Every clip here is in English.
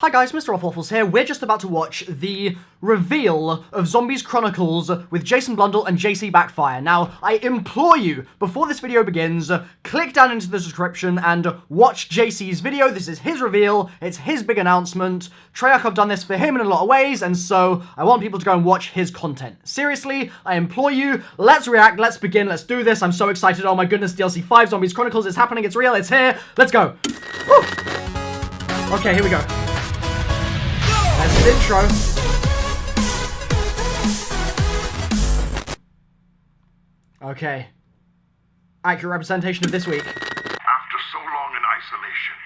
Hi guys, MrRoflWaffles here. We're just about to watch the reveal of Zombies Chronicles with Jason Blundell and JC Backfire. Now, I implore you, before this video begins, click down into the description and watch JC's video. This is his reveal, it's his big announcement. Treyarch have done this for him in a lot of ways, and so I want people to go and watch his content. Seriously, I implore you, let's react, let's begin, let's do this. I'm so excited, oh my goodness, DLC 5 Zombies Chronicles is happening, it's real, it's here. Let's go. Woo! Okay, here we go. There's his intro. Okay. Accurate representation of this week. After so long in isolation,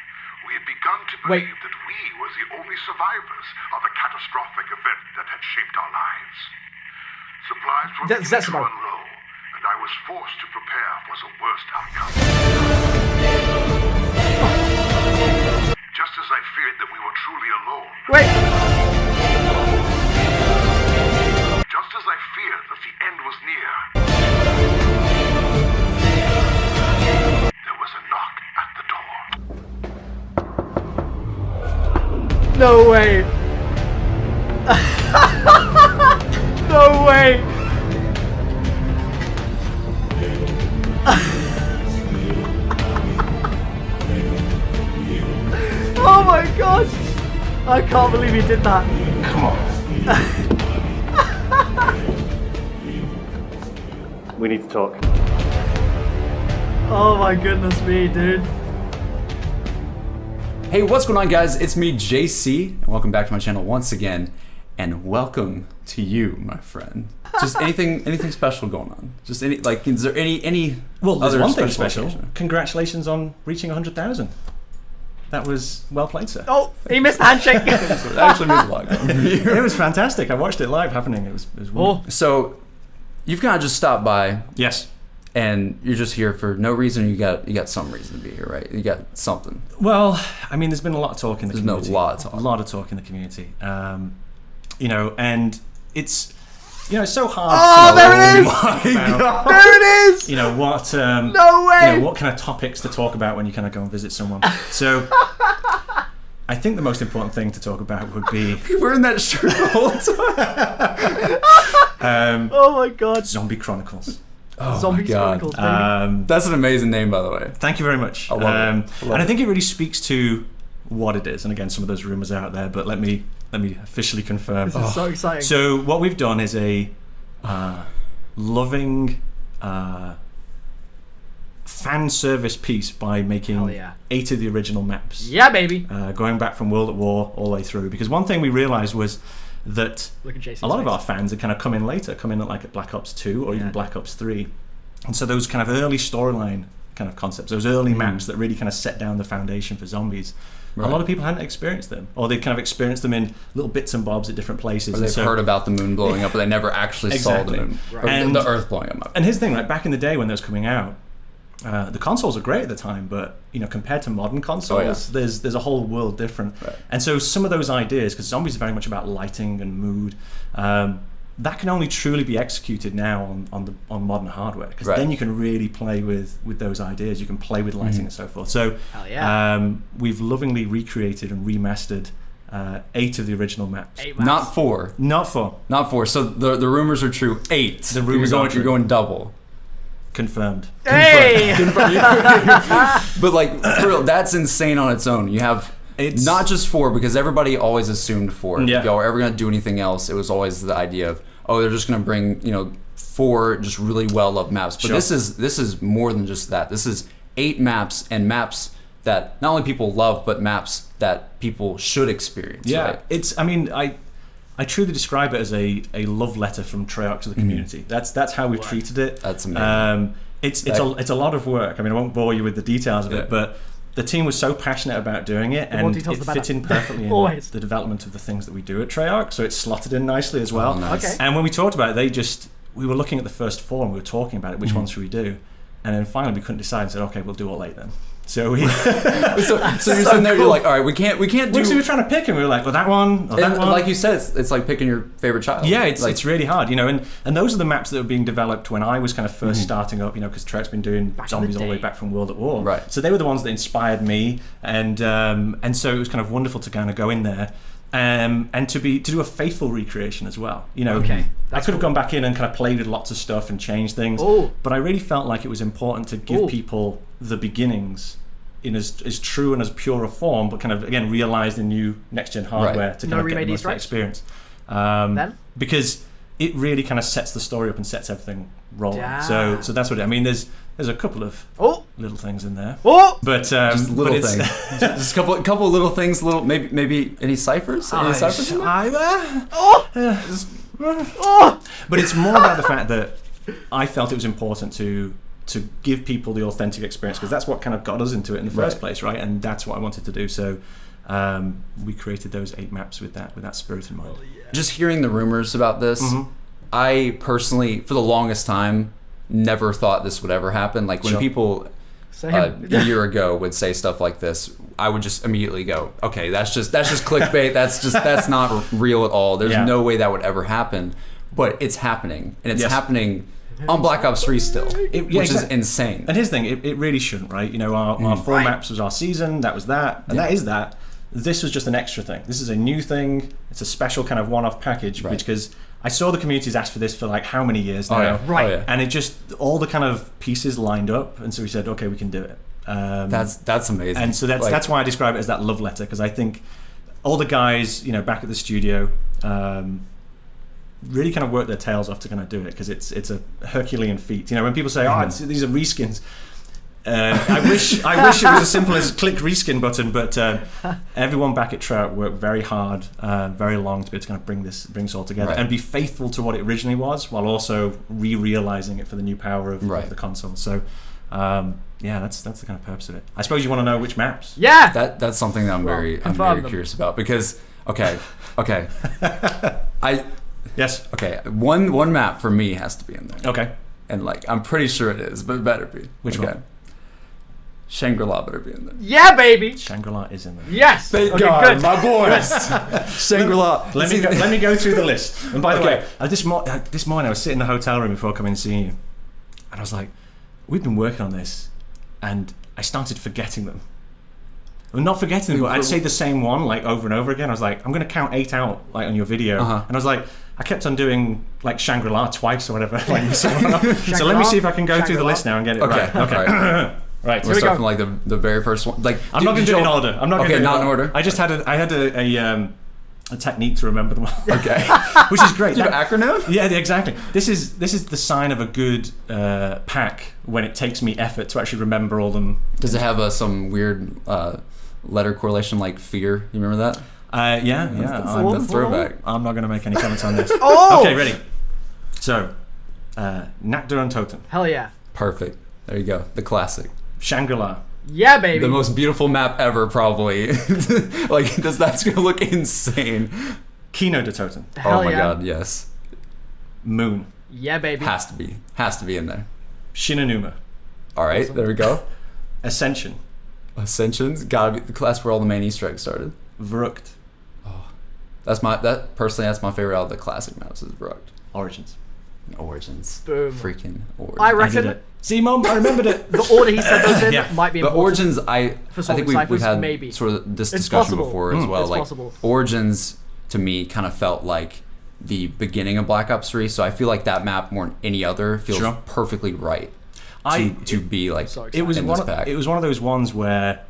we had begun to believe that we were the only survivors of a catastrophic event that had shaped our lives. Supplies were beginning to run low, and I was forced to prepare for the worst outcome. Just as I feared that we were truly alone. Just as I feared that the end was near. There was a knock at the door. No way. No way. Oh my god! I can't believe he did that. Come on. We need to talk. Oh my goodness me, dude. Hey, what's going on, guys? It's me, JC, and welcome back to my channel once again. And welcome to you, my friend. Just anything special going on? Just any, like, is there any Well, there's other one thing special. occasion? Congratulations on reaching 100,000. That was well played, sir. Oh, he missed the handshake. It actually means a lot. It was fantastic. I watched it live happening. It was wonderful. So, you've kind of just stopped by, Yes. and you're just here for no reason. You got some reason to be here, right? You got something. Well, I mean, there's been a lot of talk in the There's no community. lot of talk. A lot of talk in the community. You know, and it's, you know, it's so hard. Oh, to there it is! about, There it is! You know what? No way! You know, what kind of topics to talk about when you kind of go and visit someone. So, I think the most important thing to talk about would be You're wearing that shirt the whole time. Oh my god. Zombie Chronicles. Oh Zombies my God. Chronicles, baby. That's an amazing name, by the way. Thank you very much. I love it. I love and I it. think it really speaks to what it is. And again, some of those rumors are out there, but let me officially confirm. This is so exciting. So what we've done is a loving fan service piece by making Hell yeah. 8 of the original maps. Yeah, baby. Going back from World at War all the way through. Because one thing we realized was that Look at Jason's a lot of face. our fans had kind of come in later, come in at like at Black Ops 2 or even Black Ops 3. And so those kind of early storyline kind of concepts, those early maps that really kind of set down the foundation for zombies, a lot of people hadn't experienced them. Or they'd kind of experienced them in little bits and bobs at different places. Or they've heard about the moon blowing up, but they never actually Exactly. saw the moon. Right. Or And- the Earth blowing up. And here's the thing, like back in the day when those coming out, the consoles are great at the time, but you know, compared to modern consoles, there's a whole world different. Right. And so some of those ideas, because zombies are very much about lighting and mood, that can only truly be executed now on modern hardware, because Right. then you can really play with those ideas. You can play with lighting and so forth. So Hell yeah. we've lovingly recreated and remastered 8 of the original maps. 8 maps. Not 4. Not 4. Not 4. So the rumors are true. 8. The rumors you're are going, true. You're going double. Confirmed. Hey! But like, for real, that's insane on its own. You have not just 4, because everybody always assumed 4. Yeah. If y'all were ever gonna do anything else, it was always the idea of, oh, they're just gonna bring, you know, 4 just really well loved maps. But Sure. this is more than just that. This is 8 maps, and maps that not only people love, but maps that people should experience. Yeah, Right? it's. I mean, I truly describe it as a love letter from Treyarch to the community. That's how we've treated it. That's amazing. It's a lot of work. I mean, I won't bore you with the details of Yeah. it, but the team was so passionate about doing it, more and details, it the better. fit in perfectly in Always. the development of the things that we do at Treyarch. So it's slotted in nicely as well. Oh, nice. Okay. And when we talked about it, we were looking at the first 4 and we were talking about it. Which one should we do? And then finally we couldn't decide and said, okay, we'll do all 8 then. So we, so you're sitting there, you're like, all right, we can't do. So we were trying to pick, and we were like, well, that one, or that one. Like you said, it's like picking your favorite child. Yeah, it's like, it's really hard, you know, and those are the maps that were being developed when I was kind of first starting up, you know, because Trek's been doing zombies all the way back from World at War. Right. So they were the ones that inspired me, and so it was kind of wonderful to kind of go in there. And to do a faithful recreation as well, you know. Okay, I could have gone back in and kind of played with lots of stuff and changed things, but I really felt like it was important to give people the beginnings in as true and as pure a form, but kind of again realized in new next gen hardware to kind of get the most of that experience. Because it really kind of sets the story up and sets everything rolling. Yeah. So that's what I mean. There's a couple of little things in there. But just little things. Just a couple of little things. Little maybe any ciphers. Any ciphers in there? But it's more about the fact that I felt it was important to give people the authentic experience, because that's what kind of got us into it in the first place, right? And that's what I wanted to do. So we created those 8 maps with that spirit in mind. Just hearing the rumors about this, I personally, for the longest time, never thought this would ever hapen. Like when people a year ago would say stuff like this, I would just immediately go, okay, that's just clickbait. That's not real at all. There's no way that would ever happen. But it's happening, and it's happening on Black Ops 3 still, which is insane. And here's the thing, it really shouldn't, right? You know, our 4 maps was our season, that was that, and that is that. This was just an extra thing. This is a new thing. It's a special kind of one-off package, because I saw the communities ask for this for like how many years now? And it just, all the kind of pieces lined up, and so we said, okay, we can do it. That's amazing. And so that's why I describe it as that love letter, because I think all the guys, you know, back at the studio, really kind of work their tails off to kind of do it, because it's a Herculean feat. You know, when people say, these are reskins, I wish it was as simple as click reskin button, but everyone back at Trout worked very hard, very long to be able to kind of bring this all together and be faithful to what it originally was, while also re-realizing it for the new power of the console. So that's the kind of purpose of it. I suppose you want to know which maps. That's something that I'm very curious about, because one map for me has to be in there. Okay. And like, I'm pretty sure it is, but it better be. Which one? Shangri-La better be in there. Yeah, baby. Shangri-La is in there. Yes. Thank God, good. My boys. Shangri-La. Let me go through the list. And by the way, this morning I was sitting in the hotel room before coming and seeing you, and I was like, we've been working on this, and I started forgetting them. Well, not forgetting them, but I'd say the same one like over and over again. I was like, I'm going to count 8 out like on your video, and I was like, I kept on doing like Shangri-La twice or whatever. So let me see if I can go through the list now and get it right. Okay. Right. We're starting from like the very first one. Like, I'm not going to do it in order. I'm not going to do it not in order. I just had a technique to remember them all. Okay. Which is great. Do you have an acronym? Yeah, exactly. This is the sign of a good pack, when it takes me effort to actually remember all them. Does it have some weird letter correlation like fear? You remember that? Yeah. The throwback. I'm not going to make any comments on this. Okay, ready. So, Nakdur and Totem. Hell yeah. Perfect. There you go. The classic. Shangri-La. Yeah, baby. The most beautiful map ever, probably. Like, that's going to look insane. Kino de Totem. Hell oh my God, yes. Moon. Yeah, baby. Has to be in there. Shinonuma. All right, there we go. Ascension. Ascension's gotta be the class where all the main Easter eggs started. Vrucht. Oh, that's my favorite out of the classic maps is Vrucht. Origins. Boom. Freaking Origins. I reckon. I did it. See, Mom, I remembered it. The order he said those in might be important. But Origins, I think we've had maybe. sort of this discussion before as well. It's like possible. Origins to me kind of felt like the beginning of Black Ops 3, so I feel like that map more than any other feels perfectly right to be like it was in this pack. It was one of those ones where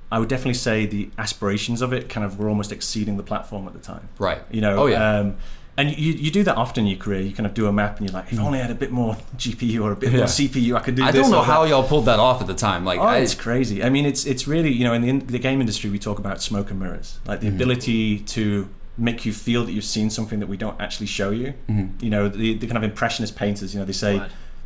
I would definitely say the aspirations of it kind of were almost exceeding the platform at the time. Right. You know. And you do that often in your career. You kind of do a map and you're like, if I only had a bit more GPU or a bit more CPU, I could do this. I don't know how y'all pulled that off at the time. Like, it's crazy. I mean, it's really, you know, in the game industry, we talk about smoke and mirrors, like the ability to make you feel that you've seen something that we don't actually show you. You know, the kind of impressionist painters, you know, they say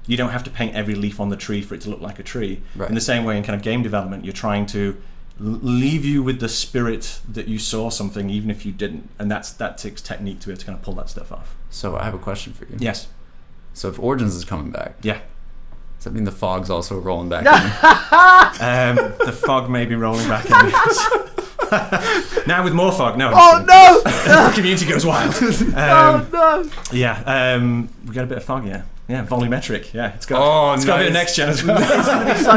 you don't have to paint every leaf on the tree for it to look like a tree. In the same way, in kind of game development, you're trying to leave you with the spirit that you saw something even if you didn't, and that takes technique to be able to kind of pull that stuff off. So I have a question for you. Yes. So if Origins is coming back, Does that mean the fog's also rolling back in? The fog may be rolling back in. Now with more fog. No. Oh no! The community goes wild. Oh no! Yeah. We got a bit of fog. Yeah. Volumetric. Yeah. It's got. Oh, it's got a bit of next gen as well.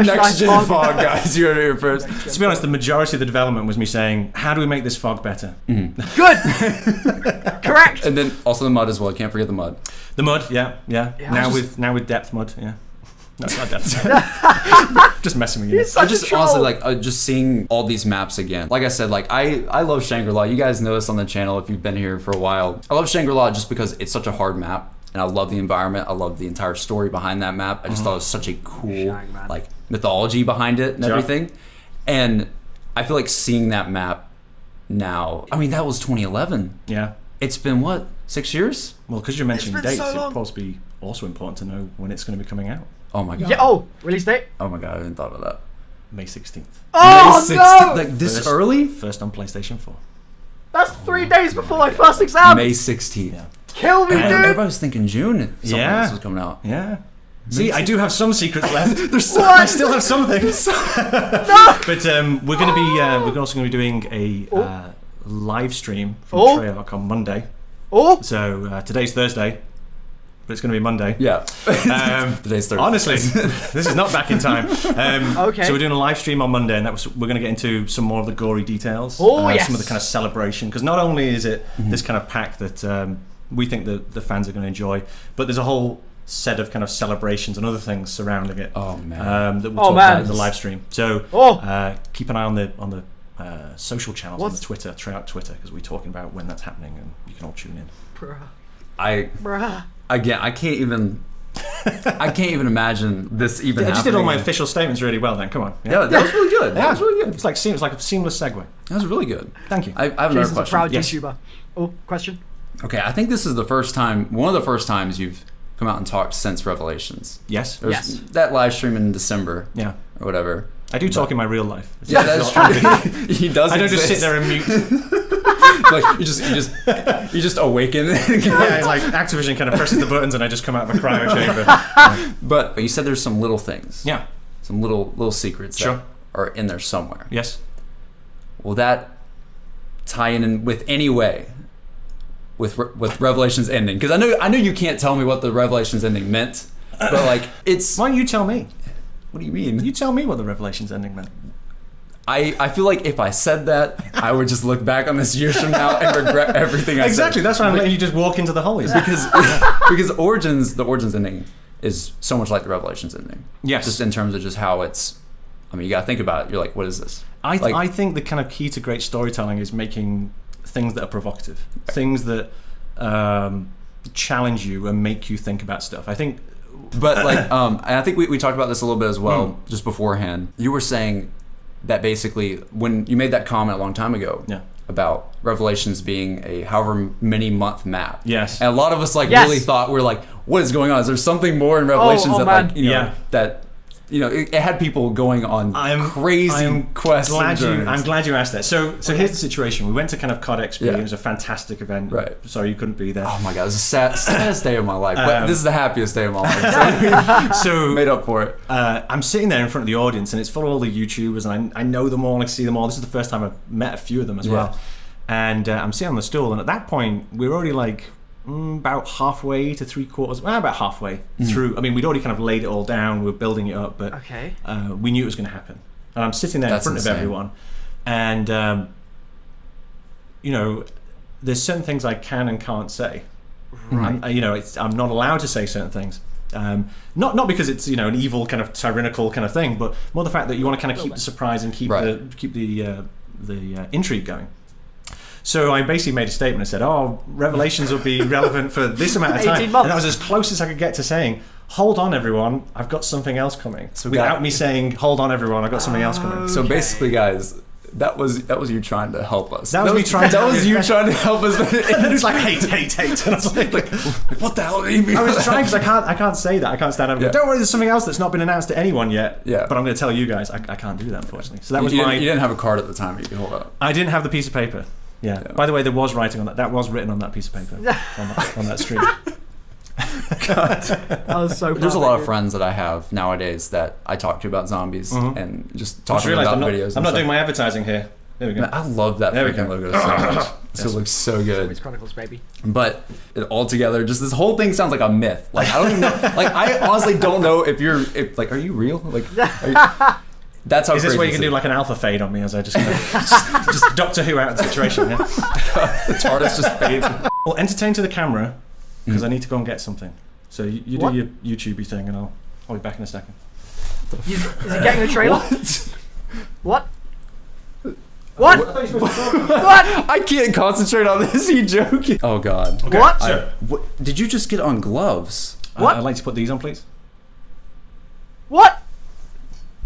Next gen fog, guys. You heard it here first. To be honest, the majority of the development was me saying, "How do we make this fog better?" Good. Correct. And then also the mud as well. You can't forget the mud. The mud. Yeah. Now with depth mud. Yeah. No, it's not depth. Just messing with you. I just honestly like just seeing all these maps again. Like I said, like I love Shangri-La. You guys know this on the channel if you've been here for a while. I love Shangri-La just because it's such a hard map, and I love the environment. I love the entire story behind that map. I just thought it was such a cool like mythology behind it and everything. And I feel like seeing that map now. I mean, that was 2011. Yeah. It's been what, 6 years? Well, because you're mentioning dates, so it'd probably be also important to know when it's going to be coming out. Oh my god. Yeah. Oh, release date? Oh my god, I didn't thought of that. May 16th. Oh May 16th. no! Like this early? First on PlayStation 4. That's 3 days before my first exam. May 16th. Yeah. Kill me, dude. Everybody was thinking June if something else was coming out. Yeah. See, I do have some secrets left. What? I still have some things. No. But we're going to be we're also going to be doing a live stream from Treyarch on Monday. Oh. So today's Thursday. But it's going to be Monday. Yeah. Today's Thursday. Honestly, this is not back in time. Okay. So we're doing a live stream on Monday, and we're going to get into some more of the gory details. Yes. Some of the kind of celebration, because not only is it this kind of pack that we think that the fans are going to enjoy, but there's a whole set of kind of celebrations and other things surrounding it. Oh man. That we'll talk about in the live stream. So keep an eye on the social channels on the Twitter, Treyarch Twitter, because we're talking about when that's happening, and you can all tune in. Bruh. Again, I can't even imagine this even happening. I just did all my official statements really well then, come on. Yeah, that was really good. That was really good. It's like a seamless segue. That was really good. Thank you. I have another Jason's question. a proud Yes. YouTuber. Oh, question? Okay, I think this is the first time, one of the first times you've come out and talked since Revelations. Yes. Yes. That live stream in December. Yeah. Or whatever. I do talk in my real life. Yeah, that's true. He does. I don't just sit there and mute. Like you just awaken. Yeah, like Activision kind of presses the buttons and I just come out of a cryo chamber. Yeah. But you said there's some little things. Yeah. Some little secrets that are in there somewhere. Yes. Will that tie in with any way with Revelations ending? Because I know you can't tell me what the Revelations ending meant, but like it's. Why don't you tell me? What do you mean? You tell me what the Revelations ending meant. I feel like if I said that, I would just look back on this years from now and regret everything I said. Exactly. That's why I'm letting you just walk into the holies. Because the Origins ending is so much like the Revelations ending. Yes. Just in terms of just how it's. I mean, you gotta think about it. You're like, what is this? I think the kind of key to great storytelling is making things that are provocative, things that challenge you and make you think about stuff. I think. But like, and I think we talked about this a little bit as well, just beforehand. You were saying that basically when you made that comment a long time ago about Revelations being a however many month map. Yes. And a lot of us really thought, we're like, what is going on? Is there something more in Revelations it had people going on crazy quests. I'm glad you asked that. So here's the situation. We went to kind of CoD XP. It was a fantastic event. Right. Sorry you couldn't be there. Oh my god, it was the saddest day of my life. But this is the happiest day of my life. So made up for it. I'm sitting there in front of the audience, and it's full of all the YouTubers, and I know them all, and I see them all. This is the first time I've met a few of them as well. And I'm sitting on the stool, and at that point, we were already like about halfway to about halfway through. I mean, we'd already kind of laid it all down, we were building it up, but we knew it was going to happen. And I'm sitting there in front of everyone, and there's certain things I can and can't say. Right. I'm not allowed to say certain things. Not because it's an evil kind of tyrannical kind of thing, but more the fact that you want to kind of keep the surprise and keep the intrigue going. So I basically made a statement. I said, Revelations will be relevant for this amount of time. 18 months. And that was as close as I could get to saying, hold on everyone, I've got something else coming. So without me saying, hold on everyone, I've got something else coming. So basically, guys, that was you trying to help us. That was you trying to help us. And it's like, hate. And I was like, what the hell do you mean? I was trying, because I can't say that. I can't stand up and go, don't worry, there's something else that's not been announced to anyone yet. Yeah. But I'm going to tell you guys, I can't do that, unfortunately. So that was You didn't have a card at the time you could hold up. I didn't have the piece of paper. Yeah. By the way, there was writing on that. That was written on that piece of paper on that stream. That was so. There's a lot of friends that I have nowadays that I talk to about zombies and just talking about videos. I'm not doing my advertising here. There we go. Man, I love that freaking logo so much. It looks so good. It's Chronicles, baby. But all together, just this whole thing sounds like a myth. Like I don't even know. Like I honestly don't know if are you real? Like, that's how. Is this where you can do like an alpha fade on me as I just just Doctor Who out of the situation? Yeah? The TARDIS just fades. Well, entertain to the camera because I need to go and get something. So you do your YouTubey thing, and I'll be back in a second. Is he getting a trailer? What? What? What? I can't concentrate on this. You joking? Oh God. Okay. What? What? Did you just get on gloves? What? I'd like to put these on, please. What?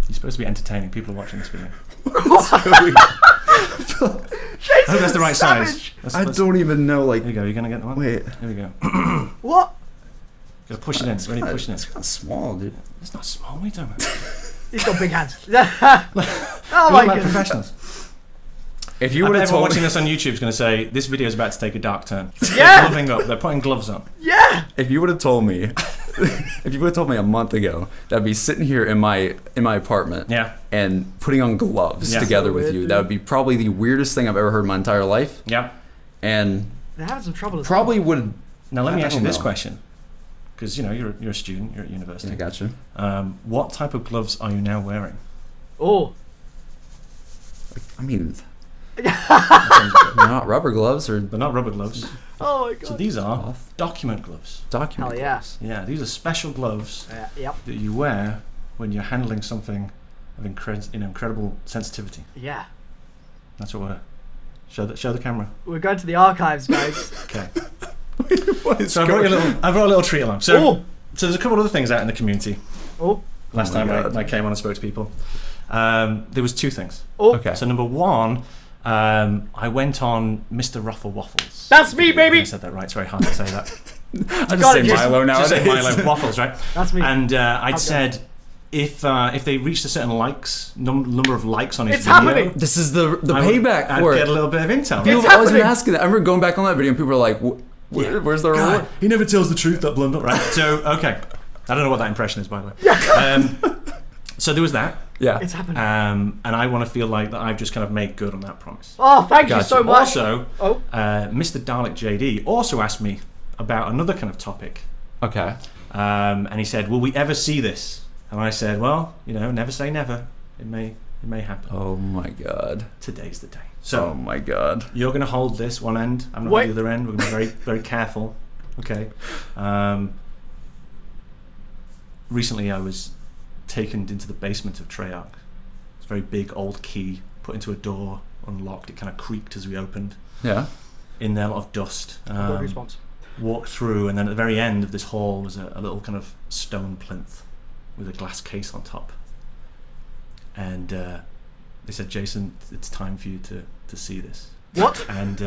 You're supposed to be entertaining. People are watching this video. I hope that's the right size. I don't even know. Like, here we go. You're gonna get the one. Wait. Here we go. What? Gotta push it in. Ready? Pushing it. It's kind of small, dude. It's not small. What are you talking about? He's got big hands. Oh my god. Professionals. If you would have told watching this on YouTube is going to say this video is about to take a dark turn. Yeah. They're gloving up. They're putting gloves on. Yeah. If you would have told me, a month ago that I'd be sitting here in my apartment, and putting on gloves together with you, that would be probably the weirdest thing I've ever heard in my entire life. Yeah. And they're having some trouble. Probably would. Now let me ask you this question, because you're a student, you're at university. I got you. What type of gloves are you now wearing? Oh. I mean. They're not rubber gloves, or they're not rubber gloves. Oh my god! So these are document gloves. Document gloves. Yeah, these are special gloves that you wear when you're handling something of incredible sensitivity. Yeah. That's what we're. Show the camera. We're going to the archives, guys. Okay. So I brought a little treat along. So there's a couple of other things out in the community. Last time I came on and spoke to people, there was two things. Okay. So number one. I went on MrRoflWaffles. That's me, baby! I said that right. It's very hard to say that. I just say Milo nowadays. Just say Milo Waffles, right? That's me. And I'd said if they reached a certain number of likes on his video, happening. This is the payback for it. I'd get a little bit of intel. People have always been asking that. I remember going back on that video and people were like, "Where's the reward?" He never tells the truth, that Blundell, right? So okay, I don't know what that impression is, by the way. So there was that. Yeah. It's happening. And I want to feel like that I've just kind of made good on that promise. Oh, thank you so much. Also, Mr. Dalek JD also asked me about another kind of topic. Okay. And he said, will we ever see this? And I said, well, never say never. It may happen. Oh my god. Today's the day. So, oh my god. You're going to hold this one end. I'm going to hold the other end. We're going to be very, very careful. Okay. Recently I was taken into the basement of Treyarch. It's a very big old key put into a door, unlocked. It kind of creaked as we opened. Yeah. In there, a lot of dust. Response. Walked through, and then at the very end of this hall was a little kind of stone plinth with a glass case on top. And they said, Jason, it's time for you to see this. What? And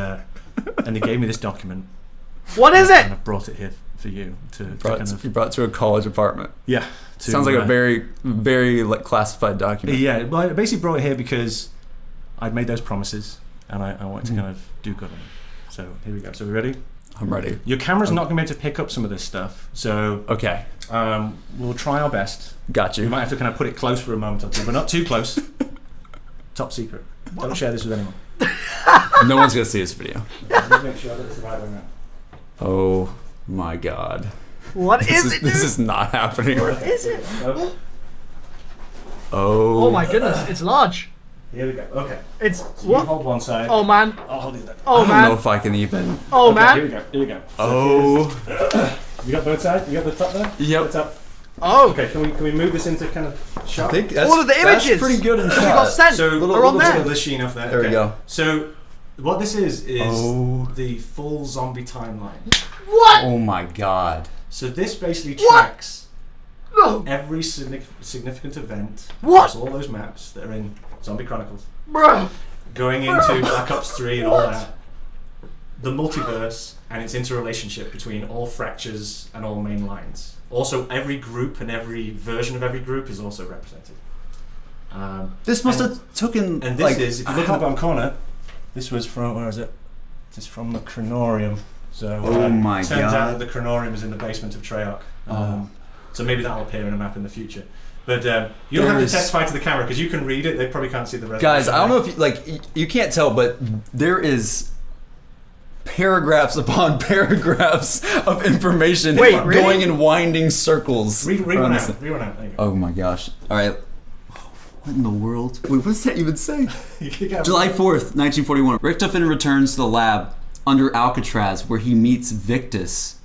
they gave me this document. What is it? And I brought it here for you you brought it to a college apartment. Yeah. Sounds like a very, very classified document. Yeah, well, I basically brought it here because I'd made those promises and I wanted to kind of do good on them. So here we go. So we ready? I'm ready. Your camera's not going to be able to pick up some of this stuff. So okay, we'll try our best. Got you. We might have to kind of put it close for a moment or two, but not too close. Top secret. Don't share this with anyone. No one's going to see this video. Let's make sure that it's the right way around. Oh my god. What is it? This is not happening. What is it? Oh my goodness, it's large. Here we go. Okay. It's so what? You hold one side. Oh man. I'll hold the other. Oh man. I don't know if I can even. Oh man. Here we go. Oh. You got both sides? You got the top there? Yep. The top. Oh. Okay. Can we move this into kind of shot? I think that's, all of the images. That's pretty good in We shot. got sent. So they're on there. Of the sheen off there. There we go. So what this is the full zombie timeline. What? Oh my god. So this basically tracks every significant event across all those maps that are in Zombie Chronicles. Bruh. Going into Black Ops 3 and all that. The multiverse and its interrelationship between all fractures and all main lines. Also, every group and every version of every group is also represented. This must have taken. And this is, if you look in the bottom corner, this was from, where is it? This is from the Chronorium. So, oh my turns god! out that the Chronorium is in the basement of Treyarch. So maybe that'll appear in a map in the future. But you don't have to testify to the camera because you can read it. They probably can't see the rest. Guys, I don't know if you can't tell, but there is paragraphs upon paragraphs of information going in winding circles. Read one out. Read one out. There you go. Oh my gosh! All right. What in the world? Wait, what does that even say? July 4th, 1941. Richtofen returns to the lab under Alcatraz, where he meets Victus.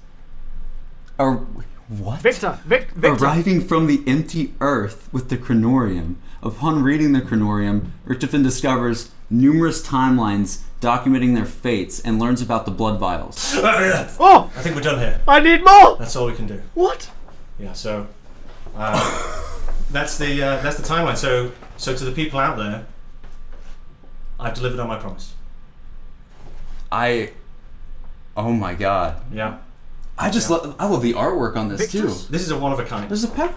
What? Victor. Arriving from the empty Earth with the Chronorium. Upon reading the Chronorium, Richtofen discovers numerous timelines documenting their fates and learns about the blood vials. Oh! I think we're done here. I need more! That's all we can do. What? Yeah, so that's the timeline. So to the people out there, I've delivered on my promise. Oh my god. Yeah. I love the artwork on this too. This is a one of a kind. There's a pack.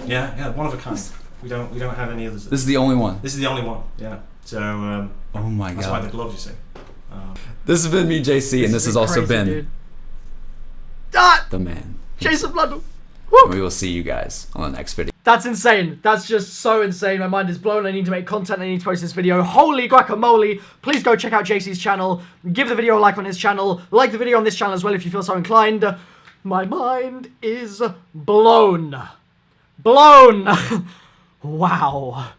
Yeah, one of a kind. We don't have any others. This is the only one. This is the only one. Yeah. So oh my god. That's why the gloves, you see. This has been me, JC, and this has also been the man, Jason Blundell. And we will see you guys on the next video. That's insane. That's just so insane. My mind is blown. I need to make content. I need to post this video. Holy guacamole. Please go check out JC's channel. Give the video a like on his channel. Like the video on this channel as well if you feel so inclined. My mind is blown. Blown. Wow.